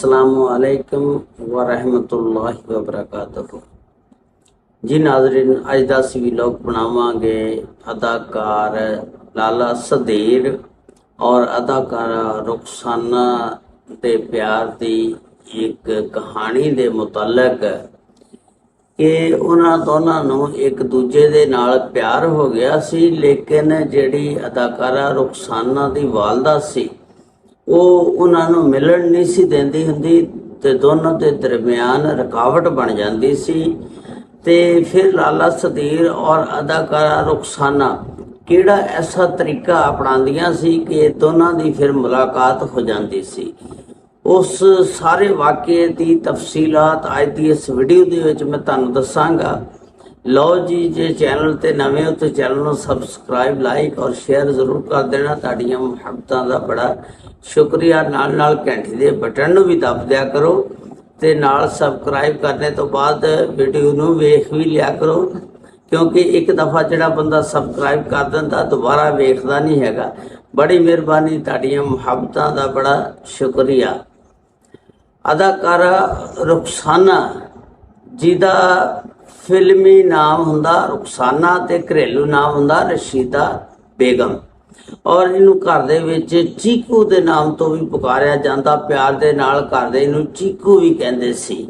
अस्सलामुअलैकुम वरहमतुल्लाहि वबरकातुहू। जी नाज़रीन, अज का असीं व्लॉग बनावांगे अदाकार लाला सधीर और अदाकारा रुखसाना दे प्यार की एक कहानी दे मुतलक कि उन्हां दोनां नूं एक दूजे दे नाल प्यार हो गया सी, लेकिन जिहड़ी अदाकारा रुखसाना दी वालदा सी ਉਹ ਉਹਨਾਂ ਨੂੰ ਮਿਲਣ ਨਹੀਂ ਸੀ ਦਿੰਦੀ ਹੁੰਦੀ ਤੇ ਦੋਨਾਂ ਦੇ ਦਰਮਿਆਨ ਰੁਕਾਵਟ ਬਣ ਜਾਂਦੀ ਸੀ। ਤੇ ਫਿਰ ਲਾਲਾ ਸਧੀਰ ਔਰ ਅਦਾਕਾਰਾ ਰੁਖਸਾਨਾ ਕਿਹੜਾ ਐਸਾ ਤਰੀਕਾ ਅਪਣਾਉਂਦੀਆਂ ਸੀ ਕਿ ਦੋਨਾਂ ਦੀ ਫਿਰ ਮੁਲਾਕਾਤ ਹੋ ਜਾਂਦੀ ਸੀ। ਉਸ ਸਾਰੇ ਵਾਕਿਏ ਦੀ ਤਫਸੀਲਾਤ ਅੱਜ ਦੀ ਇਸ ਵੀਡੀਓ ਦੇ ਵਿੱਚ ਮੈਂ ਤੁਹਾਨੂੰ ਦੱਸਾਂਗਾ। ਲਓ ਜੀ, ਜੇ ਚੈਨਲ ਤੇ ਨਵੇਂ ਹੋ ਤਾਂ ਚੈਨਲ ਨੂੰ ਸਬਸਕ੍ਰਾਈਬ, ਲਾਈਕ ਔਰ ਸ਼ੇਅਰ ਜ਼ਰੂਰ ਕਰ ਦੇਣਾ। ਤੁਹਾਡੀਆਂ ਮੁਹੱਬਤਾਂ ਦਾ ਬੜਾ ਸ਼ੁਕਰੀਆ। ਨਾਲ ਨਾਲ ਘੰਟੀ ਦੇ ਬਟਨ ਨੂੰ ਵੀ ਦਬ ਦਿਆ ਕਰੋ ਤੇ ਨਾਲ ਸਬਸਕ੍ਰਾਈਬ ਕਰਨੇ ਤੋਂ ਬਾਅਦ ਵੀਡੀਓ ਨੂੰ ਵੇਖ ਵੀ ਲਿਆ ਕਰੋ, ਕਿਉਂਕਿ ਇੱਕ ਦਫਾ ਜਿਹੜਾ ਬੰਦਾ ਸਬਸਕ੍ਰਾਈਬ ਕਰ ਦਿੰਦਾ ਦੁਬਾਰਾ ਵੇਖਦਾ ਨਹੀਂ ਹੈਗਾ। ਬੜੀ ਮਿਹਰਬਾਨੀ, ਤੁਹਾਡੀਆਂ ਮੁਹੱਬਤਾਂ ਦਾ ਬੜਾ ਸ਼ੁਕਰੀਆ। ਅਦਾਕਾਰਾ ਰੁਖਸਾਨਾ ਜਿਹਦਾ ਫਿਲਮੀ ਨਾਮ ਹੁੰਦਾ ਰੁਖਸਾਨਾ ਤੇ ਘਰੇਲੂ ਨਾਮ ਹੁੰਦਾ ਰਸ਼ੀਦਾ ਬੇਗਮ, ਔਰ ਇਹਨੂੰ ਘਰ ਦੇ ਵਿੱਚ ਚੀਕੂ ਦੇ ਨਾਮ ਤੋਂ ਵੀ ਪੁਕਾਰਿਆ ਜਾਂਦਾ। ਪਿਆਰ ਦੇ ਨਾਲ ਘਰ ਦੇ ਇਹਨੂੰ ਚੀਕੂ ਵੀ ਕਹਿੰਦੇ ਸੀ।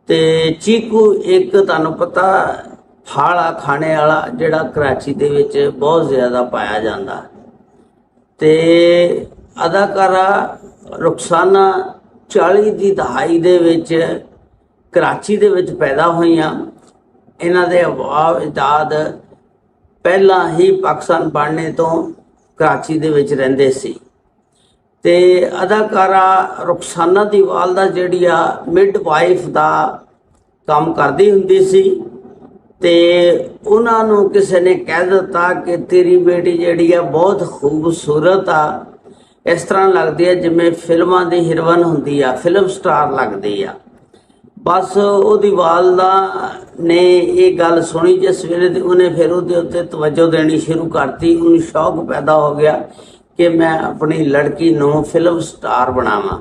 ਤੇ ਚੀਕੂ ਇੱਕ ਤੁਹਾਨੂੰ ਪਤਾ ਫਾਲਾ ਖਾਣੇ ਵਾਲਾ ਜਿਹੜਾ ਕਰਾਚੀ ਦੇ ਵਿੱਚ ਬਹੁਤ ਜ਼ਿਆਦਾ ਪਾਇਆ ਜਾਂਦਾ। ਤੇ ਅਦਾਕਾਰਾ ਰੁਖਸਾਨਾ 40 ਦੀ ਦਹਾਈ ਦੇ ਵਿੱਚ ਕਰਾਚੀ ਦੇ ਵਿੱਚ ਪੈਦਾ ਹੋਈਆਂ। ਇਹਨਾਂ ਦੇ ਅਜਦਾਦ ਪਹਿਲਾਂ ਹੀ ਪਾਕਿਸਤਾਨ ਬਣਨੇ ਤੋਂ ਕਰਾਚੀ ਦੇ ਵਿੱਚ ਰਹਿੰਦੇ ਸੀ। ਤੇ ਅਦਾਕਾਰਾ ਰੁਖਸਾਨਾ ਦੀ ਵਾਲਦਾ ਜਿਹੜੀ ਆ ਮਿਡਵਾਈਫ ਦਾ ਕੰਮ ਕਰਦੀ ਹੁੰਦੀ ਸੀ। ਤੇ ਉਹਨਾਂ ਨੂੰ ਕਿਸੇ ਨੇ ਕਹਿ ਦਿੱਤਾ ਕਿ ਤੇਰੀ ਬੇਟੀ ਜਿਹੜੀ ਆ ਬਹੁਤ ਖੂਬਸੂਰਤ ਆ, ਇਸ ਤਰ੍ਹਾਂ ਲੱਗਦੀ ਆ ਜਿਵੇਂ ਫਿਲਮਾਂ ਦੀ ਹੀਰੋਇਨ ਹੁੰਦੀ ਆ, ਫਿਲਮ ਸਟਾਰ ਲੱਗਦੀ ਆ। ਬਸ ਉਹਦੀ ਵਾਲਦਾ ਨੇ ਇਹ ਗੱਲ ਸੁਣੀ ਜਿਸ ਵੇਲੇ ਤੇ ਉਹਨੇ ਫਿਰ ਉਹਦੇ ਉੱਤੇ ਤਵੱਜੋ ਦੇਣੀ ਸ਼ੁਰੂ ਕਰਤੀ। ਉਹਨੂੰ ਸ਼ੌਕ ਪੈਦਾ ਹੋ ਗਿਆ ਕਿ ਮੈਂ ਆਪਣੀ ਲੜਕੀ ਨੂੰ ਫਿਲਮ ਸਟਾਰ ਬਣਾਵਾਂ।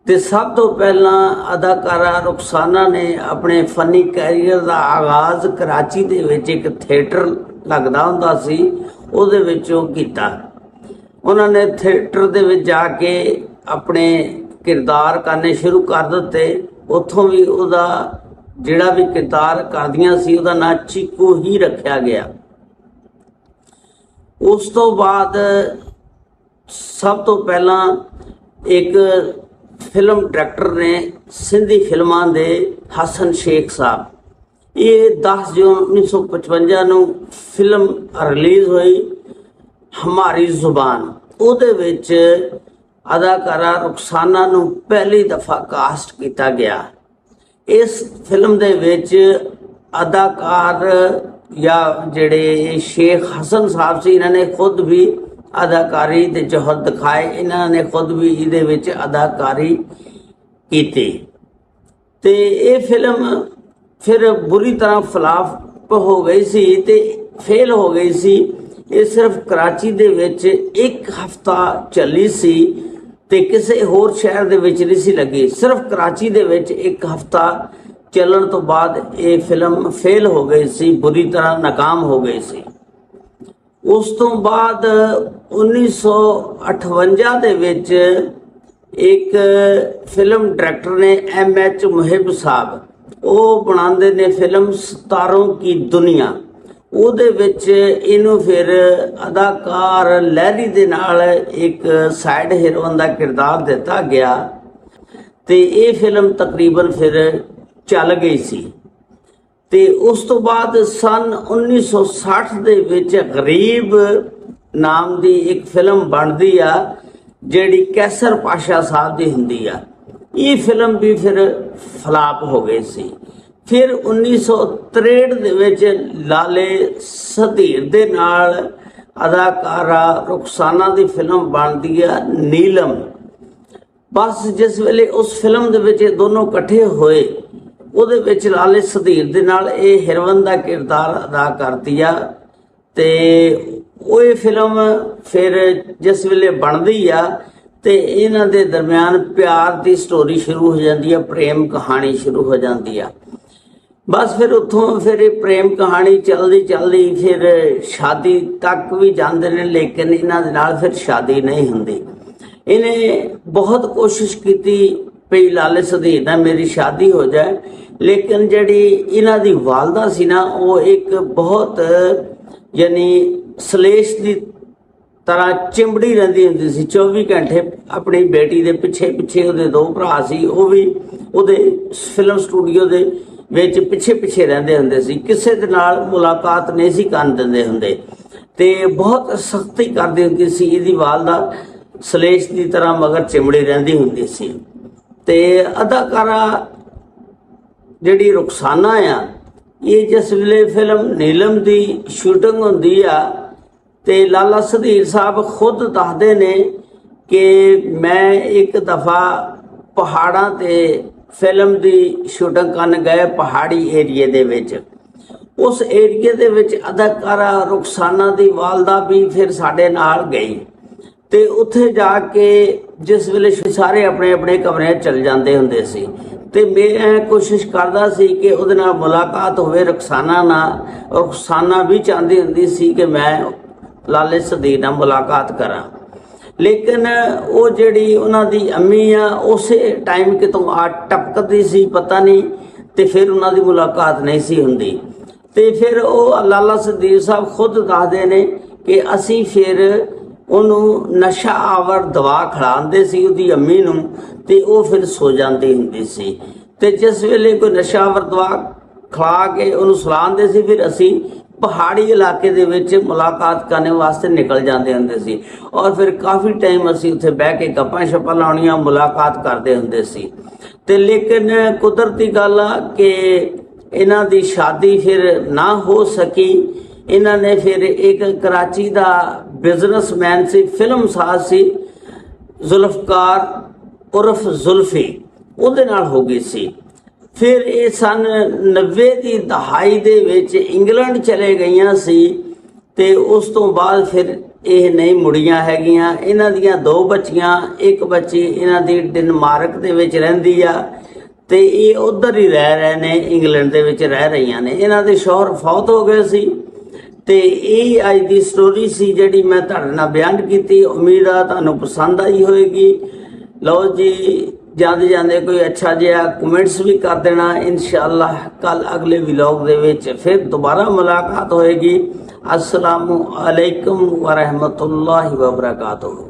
ਤੇ ਸਭ ਤੋਂ ਪਹਿਲਾਂ ਅਦਾਕਾਰਾ ਰੁਖਸਾਨਾ ਨੇ ਆਪਣੇ ਫਨੀ ਕੈਰੀਅਰ ਦਾ ਆਗਾਜ਼ ਕਰਾਚੀ ਦੇ ਵਿੱਚ ਇੱਕ ਥੀਏਟਰ ਲੱਗਦਾ ਹੁੰਦਾ ਸੀ, ਉਹਦੇ ਵਿੱਚੋਂ ਕੀਤਾ। ਉਹਨਾਂ ਨੇ ਥੀਏਟਰ ਦੇ ਵਿੱਚ ਜਾ ਕੇ ਆਪਣੇ ਕਿਰਦਾਰ ਕਰਨੇ ਸ਼ੁਰੂ ਕਰ ਦਿੱਤੇ। ਉੱਥੋਂ ਵੀ ਉਹਦਾ ਜਿਹੜਾ ਵੀ ਕਿਰਦਾਰ ਕਰਦੀਆਂ ਸੀ ਉਹਦਾ ਨਾਂ ਚੀਕੂ ਹੀ ਰੱਖਿਆ ਗਿਆ। ਉਸ ਤੋਂ ਬਾਅਦ ਸਭ ਤੋਂ ਪਹਿਲਾਂ ਇੱਕ ਫਿਲਮ ਡਾਇਰੈਕਟਰ ਨੇ ਸਿੰਧੀ ਫਿਲਮਾਂ ਦੇ ਹਸਨ ਸ਼ੇਖ ਸਾਹਿਬ, ਇਹ 10 ਜੂਨ 1955 ਨੂੰ ਫਿਲਮ ਰਿਲੀਜ਼ ਹੋਈ ਹਮਾਰੀ ਜ਼ੁਬਾਨ। ਉਹਦੇ ਵਿੱਚ ਅਦਾਕਾਰਾ ਰੁਖਸਾਨਾ ਨੂੰ ਪਹਿਲੀ ਦਫਾ ਕਾਸਟ ਕੀਤਾ ਗਿਆ। ਇਸ ਫਿਲਮ ਦੇ ਵਿੱਚ ਅਦਾਕਾਰ ਜਾਂ ਜਿਹੜੇ ਸ਼ੇਖ ਹਸਨ ਸਾਹਿਬ ਸੀ, ਇਹਨਾਂ ਨੇ ਖੁਦ ਵੀ ਅਦਾਕਾਰੀ ਦੇ ਜੋਹਰ ਦਿਖਾਏ। ਇਹਨਾਂ ਨੇ ਖੁਦ ਵੀ ਇਹਦੇ ਵਿੱਚ ਅਦਾਕਾਰੀ ਕੀਤੀ। ਤੇ ਇਹ ਫਿਲਮ ਫਿਰ ਬੁਰੀ ਤਰ੍ਹਾਂ ਫਲਾਪ ਹੋ ਗਈ ਸੀ ਤੇ ਫੇਲ ਹੋ ਗਈ ਸੀ। ਇਹ ਸਿਰਫ ਕਰਾਚੀ ਦੇ ਵਿੱਚ ਇੱਕ ਹਫ਼ਤਾ ਚੱਲੀ ਸੀ ਤੇ ਕਿਸੇ ਹੋਰ ਸ਼ਹਿਰ ਦੇ ਵਿੱਚ ਨਹੀਂ ਸੀ ਲੱਗੀ। ਸਿਰਫ ਕਰਾਚੀ ਦੇ ਵਿੱਚ ਇੱਕ ਹਫ਼ਤਾ ਚੱਲਣ ਤੋਂ ਬਾਅਦ ਇਹ ਫਿਲਮ ਫੇਲ ਹੋ ਗਈ ਸੀ, ਬੁਰੀ ਤਰ੍ਹਾਂ ਨਾਕਾਮ ਹੋ ਗਈ ਸੀ। ਉਸ ਤੋਂ ਬਾਅਦ 1958 ਦੇ ਵਿੱਚ ਇੱਕ ਫਿਲਮ ਡਾਇਰੈਕਟਰ ਨੇ MH ਮੁਹਿਬ ਸਾਹਿਬ, ਉਹ ਬਣਾਉਂਦੇ ਨੇ ਫਿਲਮ ਸਿਤਾਰੋਂ ਕੀ ਦੁਨੀਆ। ਉਹਦੇ ਵਿੱਚ ਇਹਨੂੰ ਫਿਰ ਅਦਾਕਾਰ ਲਹਿਰੀ ਦੇ ਨਾਲ ਇੱਕ ਸਾਈਡ ਹੀਰੋਇਨ ਦਾ ਕਿਰਦਾਰ ਦਿੱਤਾ ਗਿਆ ਤੇ ਇਹ ਫਿਲਮ ਤਕਰੀਬਨ ਫਿਰ ਚੱਲ ਗਈ ਸੀ। ਤੇ ਉਸ ਤੋਂ ਬਾਅਦ ਸਨ 1960 ਦੇ ਵਿੱਚ ਗਰੀਬ ਨਾਮ ਦੀ ਇੱਕ ਫਿਲਮ ਬਣਦੀ ਆ ਜਿਹੜੀ ਕੈਸਰ ਪਾਸ਼ਾ ਸਾਹਿਬ ਦੀ ਹੁੰਦੀ ਆ। ਇਹ ਫਿਲਮ ਵੀ ਫਿਰ ਫਲਾਪ ਹੋ ਗਈ ਸੀ। ਫਿਰ 1963 ਦੇ ਵਿੱਚ ਲਾਲੇ ਸਧੀਰ ਦੇ ਨਾਲ ਅਦਾਕਾਰਾ ਰੁਖਸਾਨਾ ਦੀ ਫਿਲਮ ਬਣਦੀ ਆ ਨੀਲਮ। ਬਸ ਜਿਸ ਵੇਲੇ ਉਸ ਫਿਲਮ ਦੇ ਵਿੱਚ ਇਹ ਦੋਨੋਂ ਇਕੱਠੇ ਹੋਏ, ਉਹਦੇ ਵਿੱਚ ਲਾਲੇ ਸਧੀਰ ਦੇ ਨਾਲ ਇਹ ਹੀਰੋਇਨ ਦਾ ਕਿਰਦਾਰ ਅਦਾ ਕਰਦੀ ਆ। ਤੇ ਉਹ ਇਹ ਫਿਲਮ ਫਿਰ ਜਿਸ ਵੇਲੇ ਬਣਦੀ ਆ ਤੇ ਇਹਨਾਂ ਦੇ ਦਰਮਿਆਨ ਪਿਆਰ ਦੀ ਸਟੋਰੀ ਸ਼ੁਰੂ ਹੋ ਜਾਂਦੀ ਹੈ, ਪ੍ਰੇਮ ਕਹਾਣੀ ਸ਼ੁਰੂ ਹੋ ਜਾਂਦੀ ਆ। ਬਸ ਫਿਰ ਉੱਥੋਂ ਫਿਰ ਇਹ ਪ੍ਰੇਮ ਕਹਾਣੀ ਚੱਲਦੀ ਚੱਲਦੀ ਫਿਰ ਸ਼ਾਦੀ ਤੱਕ ਵੀ ਜਾਂਦੇ ਨੇ, ਲੇਕਿਨ ਇਹਨਾਂ ਦੇ ਨਾਲ ਫਿਰ ਸ਼ਾਦੀ ਨਹੀਂ ਹੁੰਦੀ। ਇਹਨੇ ਬਹੁਤ ਕੋਸ਼ਿਸ਼ ਕੀਤੀ ਵੀ ਲਾਲੇ ਸਦੀਰ ਨਾਲ ਮੇਰੀ ਸ਼ਾਦੀ ਹੋ ਜਾਏ, ਲੇਕਿਨ ਜਿਹੜੀ ਇਹਨਾਂ ਦੀ ਵਾਲਦਾ ਸੀ ਨਾ, ਉਹ ਇੱਕ ਬਹੁਤ ਯਾਨੀ ਸਲੇਸ਼ ਦੀ ਤਰ੍ਹਾਂ ਚਿੰਬੜੀ ਰਹਿੰਦੀ ਹੁੰਦੀ ਸੀ 24 ਘੰਟੇ ਆਪਣੀ ਬੇਟੀ ਦੇ ਪਿੱਛੇ ਪਿੱਛੇ। ਉਹਦੇ 2 ਭਰਾ ਸੀ, ਉਹ ਵੀ ਉਹਦੇ ਫਿਲਮ ਸਟੂਡੀਓ ਦੇ ਵਿੱਚ ਪਿੱਛੇ ਪਿੱਛੇ ਰਹਿੰਦੇ ਹੁੰਦੇ ਸੀ, ਕਿਸੇ ਦੇ ਨਾਲ ਮੁਲਾਕਾਤ ਨਹੀਂ ਸੀ ਕਰਨ ਦਿੰਦੇ ਹੁੰਦੇ ਤੇ ਬਹੁਤ ਸਖਤੀ ਕਰਦੀ ਹੁੰਦੀ ਸੀ। ਇਹਦੀ ਵਾਲਦਾ ਸਲੇਸ਼ ਦੀ ਤਰ੍ਹਾਂ ਮਗਰ ਚਿੰਬੜੀ ਰਹਿੰਦੀ ਹੁੰਦੀ ਸੀ। ਤੇ ਅਦਾਕਾਰਾ ਜਿਹੜੀ ਰੁਖਸਾਨਾ ਆ, ਇਹ ਜਿਸ ਵੇਲੇ ਫਿਲਮ ਨੀਲਮ ਦੀ ਸ਼ੂਟਿੰਗ ਹੁੰਦੀ ਆ ਤੇ ਲਾਲਾ ਸਦੀਰ ਸਾਹਿਬ ਖੁਦ ਦੱਸਦੇ ਨੇ ਕਿ ਮੈਂ ਇੱਕ ਦਫਾ ਪਹਾੜਾਂ ਤੇ ਫਿਲਮ ਦੀ ਸ਼ੂਟਿੰਗ ਕਰਨ ਗਏ, ਪਹਾੜੀ ਏਰੀਏ ਦੇ ਵਿੱਚ। ਉਸ ਏਰੀਏ ਦੇ ਵਿੱਚ ਅਦਾਕਾਰਾ ਰੁਖਸਾਨਾ ਦੀ ਵਾਲਦਾ ਵੀ ਫਿਰ ਸਾਡੇ ਨਾਲ ਗਈ ਤੇ ਉੱਥੇ ਜਾ ਕੇ ਜਿਸ ਵੇਲੇ ਸਾਰੇ ਆਪਣੇ ਆਪਣੇ ਕਮਰਿਆਂ ਚਲ ਜਾਂਦੇ ਹੁੰਦੇ ਸੀ ਤੇ ਮੈਂ ਕੋਸ਼ਿਸ਼ ਕਰਦਾ ਸੀ ਕਿ ਉਹਦੇ ਨਾਲ ਮੁਲਾਕਾਤ ਹੋਵੇ, ਰੁਖਸਾਨਾ ਨਾਲ। ਰੁਖਸਾਨਾ ਵੀ ਚਾਹੁੰਦੀ ਹੁੰਦੀ ਸੀ ਕਿ ਮੈਂ ਲਾਲੇ ਸਦੀਰ ਨਾਲ ਮੁਲਾਕਾਤ ਕਰਾਂ, ਲੇਕਿਨ ਉਹ ਜਿਹੜੀ ਉਹਨਾਂ ਦੀ ਅੰਮੀ ਆ ਉਸੇ ਟਾਈਮ ਕਿਤੋਂ ਆ ਟਪਕਦੀ ਸੀ ਪਤਾ ਨਹੀਂ, ਤੇ ਫਿਰ ਉਹਨਾਂ ਦੀ ਮੁਲਾਕਾਤ ਨਹੀਂ ਸੀ ਹੁੰਦੀ। ਤੇ ਫਿਰ ਉਹ ਲਾਲਾ ਸਦੀਰ ਸਾਹਿਬ ਖੁਦ ਦੱਸਦੇ ਨੇ ਕਿ ਅਸੀਂ ਫਿਰ ਉਹਨੂੰ ਨਸ਼ਾ ਆਵਰ ਦਵਾ ਖਿਲਾਉਂਦੇ ਸੀ ਉਹਦੀ ਅੰਮੀ ਨੂੰ, ਤੇ ਉਹ ਫਿਰ ਸੋ ਜਾਂਦੀ ਹੁੰਦੀ ਸੀ। ਤੇ ਜਿਸ ਵੇਲੇ ਕੋਈ ਨਸ਼ਾ ਆਵਰ ਦਵਾ ਖਿਲਾ ਕੇ ਉਹਨੂੰ ਸੁਲਾਉਂਦੇ ਸੀ, ਫਿਰ ਅਸੀਂ ਪਹਾੜੀ ਇਲਾਕੇ ਦੇ ਵਿੱਚ ਮੁਲਾਕਾਤ ਕਰਨ ਵਾਸਤੇ ਨਿਕਲ ਜਾਂਦੇ ਹੁੰਦੇ ਸੀ ਔਰ ਫਿਰ ਕਾਫੀ ਟਾਈਮ ਅਸੀਂ ਉੱਥੇ ਬਹਿ ਕੇ ਗੱਪਾਂ ਛੱਪਾਂ ਲਾਉਣੀਆਂ, ਮੁਲਾਕਾਤ ਕਰਦੇ ਹੁੰਦੇ ਸੀ। ਤੇ ਲੇਕਿਨ ਕੁਦਰਤੀ ਗੱਲ ਆ ਕਿ ਇਹਨਾਂ ਦੀ ਸ਼ਾਦੀ ਫਿਰ ਨਾ ਹੋ ਸਕੀ। ਇਹਨਾਂ ਨੇ ਫਿਰ ਇੱਕ ਕਰਾਚੀ ਦਾ ਬਿਜ਼ਨਸਮੈਨ ਸੀ, ਫਿਲਮਸਾਜ਼ ਸੀ, ਜ਼ੁਲਫਕਾਰ ਉਰਫ ਜ਼ੁਲਫੀ, ਉਹਦੇ ਨਾਲ ਹੋ ਗਈ ਸੀ। ਫਿਰ ਇਹ ਸਨ 90 ਦੀ ਦਹਾਈ ਦੇ ਵਿੱਚ ਇੰਗਲੈਂਡ ਚਲੇ ਗਈਆਂ ਸੀ ਤੇ ਉਸ ਤੋਂ ਬਾਅਦ ਫਿਰ ਇਹ ਨਹੀਂ ਮੁੜੀਆਂ ਹੈਗੀਆਂ। ਇਹਨਾਂ ਦੀਆਂ 2 ਬੱਚੀਆਂ, ਇੱਕ ਬੱਚੀ ਇਹਨਾਂ ਦੀ ਡੈਨਮਾਰਕ ਦੇ ਵਿੱਚ ਰਹਿੰਦੀ ਆ ਤੇ ਇਹ ਉਧਰ ਹੀ ਰਹਿ ਰਹੇ ਨੇ, ਇੰਗਲੈਂਡ ਦੇ ਵਿੱਚ ਰਹਿ ਰਹੀਆਂ ਨੇ। ਇਹਨਾਂ ਦੇ ਸ਼ੌਹਰ ਫੌਤ ਹੋ ਗਏ ਸੀ ਤੇ ਇਹ ਅੱਜ ਦੀ ਸਟੋਰੀ ਸੀ ਜਿਹੜੀ ਮੈਂ ਤੁਹਾਡੇ ਨਾਲ ਬਿਆਨ ਕੀਤੀ। ਉਮੀਦ ਆ ਤੁਹਾਨੂੰ ਪਸੰਦ ਆਈ ਹੋਏਗੀ। ਲਓ ਜੀ, ਜਾਂਦੇ ਜਾਂਦੇ ਕੋਈ ਅੱਛਾ ਜਿਹਾ ਕਮੈਂਟਸ ਵੀ ਕਰ ਦੇਣਾ। ਇਨਸ਼ਾਅੱਲਾ ਕੱਲ ਅਗਲੇ ਵਲੌਗ ਦੇ ਵਿੱਚ ਫਿਰ ਦੁਬਾਰਾ ਮੁਲਾਕਾਤ ਹੋਏਗੀ। अस्सलामु अलैकुम व रहमतुल्लाहि व बरकातुहू।